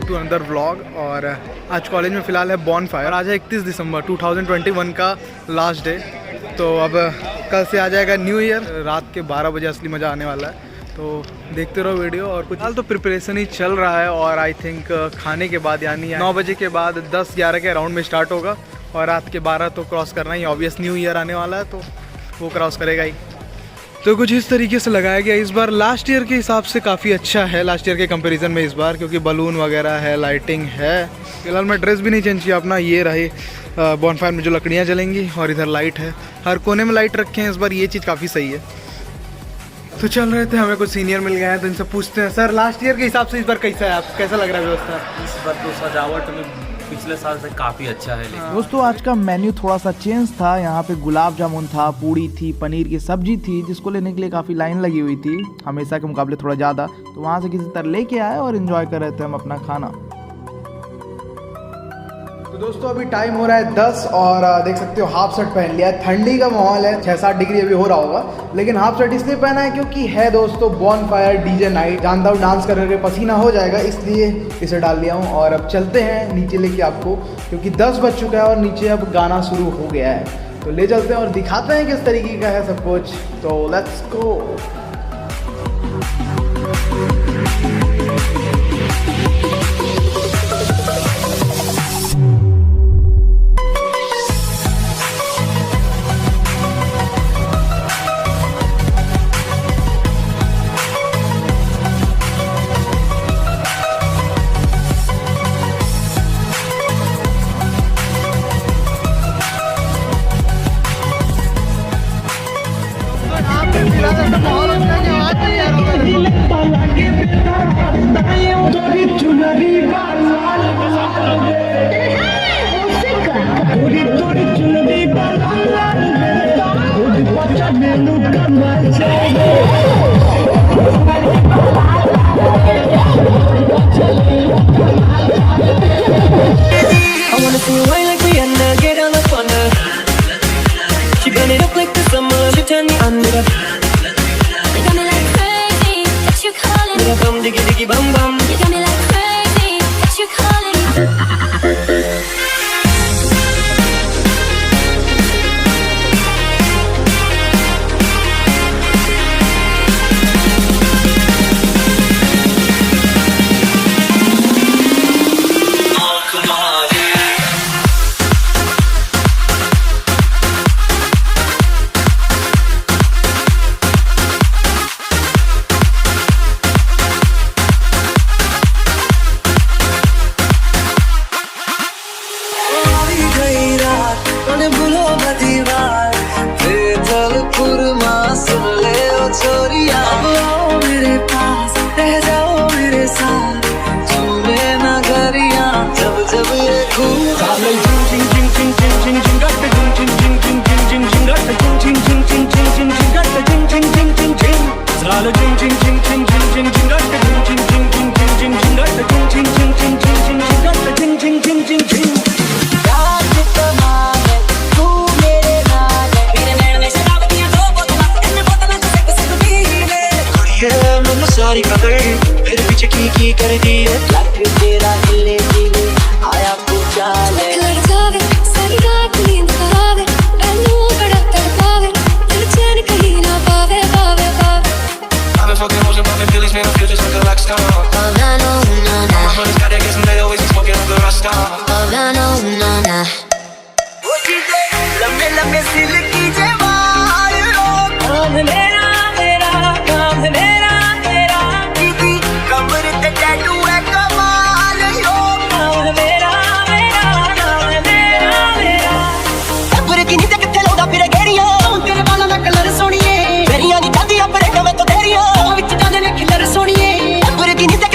Back to another vlog. और आज college में फ़िलहाल है बॉनफायर। आज है 31 दिसंबर 2021 का लास्ट डे। तो अब कल से आ जाएगा न्यू ईयर। रात के 12 बजे असली मज़ा आने वाला है, तो देखते रहो वीडियो। और कुछ हाल तो प्रिपरेशन ही चल रहा है, और आई थिंक खाने के बाद यानी 9 बजे के बाद 10-11 के अराउंड में स्टार्ट होगा, और रात के 12 तो क्रॉस करना ही ऑब्वियस, न्यू ईयर आने वाला है तो वो क्रॉस करेगा ही। तो कुछ इस तरीके से लगाया गया इस बार। लास्ट ईयर के हिसाब से काफ़ी अच्छा है, लास्ट ईयर के कंपैरिजन में इस बार, क्योंकि बलून वगैरह है, लाइटिंग है। फिलहाल मैं ड्रेस भी नहीं चेंज किया अपना, ये रही बॉनफायर में जो लकड़ियाँ जलेंगी, और इधर लाइट है, हर कोने में लाइट रखे हैं इस बार, ये चीज़ काफ़ी सही है। तो चल रहे थे, हमें कुछ सीनियर मिल गए हैं तो इनसे पूछते हैं, सर लास्ट ईयर के हिसाब से इस बार कैसा है, आप कैसा लग रहा है व्यवस्था? इस बार तो सजावट में पिछले साल से काफ़ी अच्छा है। लेकिन दोस्तों आज का मेन्यू थोड़ा सा चेंज था। यहाँ पे गुलाब जामुन था, पूड़ी थी, पनीर की सब्जी थी, जिसको लेने के लिए काफ़ी लाइन लगी हुई थी, हमेशा के मुकाबले थोड़ा ज़्यादा। तो वहाँ से किसी तरह लेके आए और एंजॉय कर रहे थे हम अपना खाना। तो दोस्तों अभी टाइम हो रहा है 10, और देख सकते हो हाफ शर्ट पहन लिया है। ठंडी का माहौल है, 6-7 डिग्री अभी हो रहा होगा, लेकिन हाफ शर्ट इसलिए पहना है क्योंकि है दोस्तों बॉनफायर डीजे नाइट। जानता हूँ डांस करके पसीना हो जाएगा, इसलिए इसे डाल लिया हूँ। और अब चलते हैं नीचे लेके आपको, क्योंकि 10 बज चुका है और नीचे अब गाना शुरू हो गया है। तो ले चलते हैं और दिखाते हैं किस तरीके का है सब कुछ। तो लेट्स गो। फिर पीछे की कर दी है तेरा हिले दिल आया पूछा ले लड़कावे सारी रात नींद करावे मैनू बड़ा तड़पावे दिल चैन कहीं ना पावे पावे पावे I've been fucking hoes and popping pillies, man, I feel just like a rock star. Oh, na no, na na. My friends got that gas and they always be smoking up the Rasta. Oh, na no, na na. वो चीज़ें लम्बे लम्बे silkie जवार लोग काम मेरा मेरा काम मेरा मेरा दीदी कमर पे टैटू है कमाल यो काम मेरा मेरा काम मेरा मेरा कब्र की नीचे किथे लौटा फिर गेड़ियां तेरे बालों दा कलर सोनिए मेरियां नी चाहती अपने कमे तो तेरियां विच जाने ने खिलर सोनिए कब्र की नीचे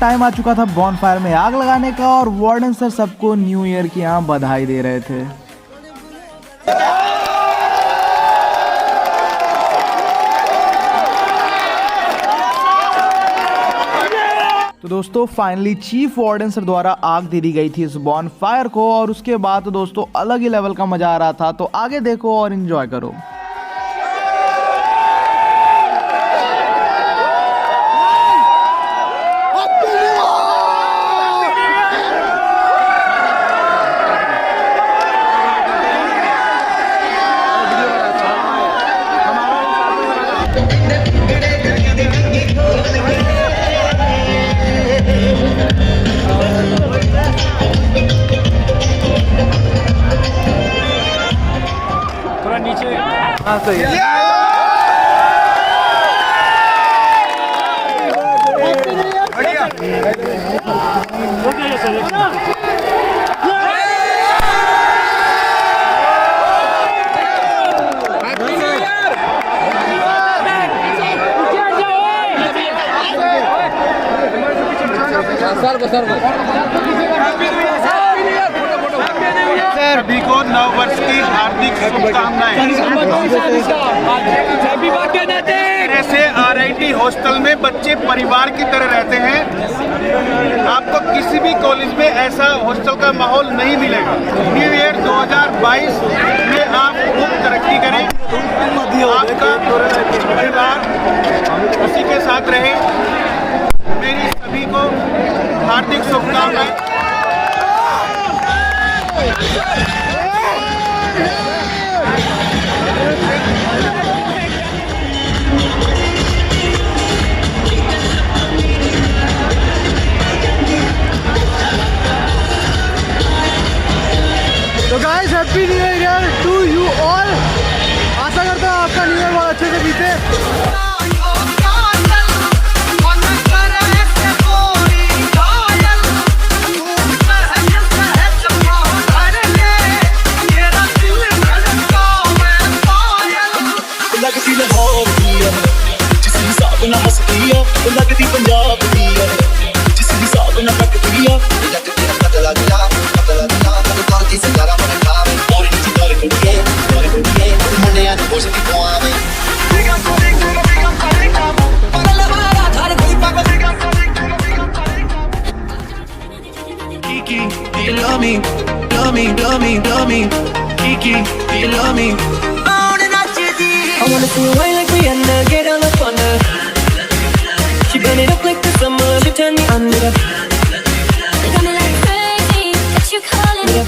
टाइम आ चुका था बॉनफायर में आग लगाने का और वार्डन सर सबको न्यू ईयर की यहाँ बधाई दे रहे थे। तो दोस्तों फाइनली चीफ वार्डन सर द्वारा आग दे दी गई थी इस बॉनफायर को और उसके बाद तो दोस्तों अलग ही लेवल का मजा आ रहा था। तो आगे देखो और एंजॉय करो। हाँ सही है। सभी को नव वर्ष की हार्दिक शुभकामनाएं। ऐसे RIT हॉस्टल में बच्चे परिवार की तरह रहते हैं। आपको किसी भी कॉलेज में ऐसा हॉस्टल का माहौल नहीं मिलेगा। न्यू ईयर 2022 में आप खूब तरक्की करें, आपका परिवार उसी के साथ रहे। मेरी सभी को हार्दिक शुभकामनाएं। तो guys happy new year to you all. आशा करता हूँ आपका न्यू ईयर बहुत अच्छे से बीते। लगती पंजाब दी है जिस हिसाब ना पकड़ी है पता लग जा और किसी तरह मन खावे और नीचे दर कुड़िए मुंडे आ बोझ की कोआवे Kiki, do you love me? Love me, love me, love me. Kiki, do you love me? I wanna see you wine like Rihanna, get on the thunder. She burn it up like the summer, she turn me under. Got me like crazy, that you calling me.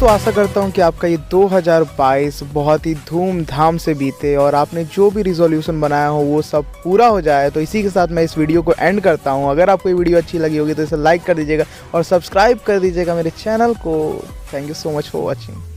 दोस्तों आशा करता हूँ कि आपका ये 2022 बहुत ही धूमधाम से बीते और आपने जो भी रिजोल्यूशन बनाया हो वो सब पूरा हो जाए। तो इसी के साथ मैं इस वीडियो को एंड करता हूँ। अगर आपको ये वीडियो अच्छी लगी होगी तो इसे लाइक कर दीजिएगा और सब्सक्राइब कर दीजिएगा मेरे चैनल को। Thank you so much for watching.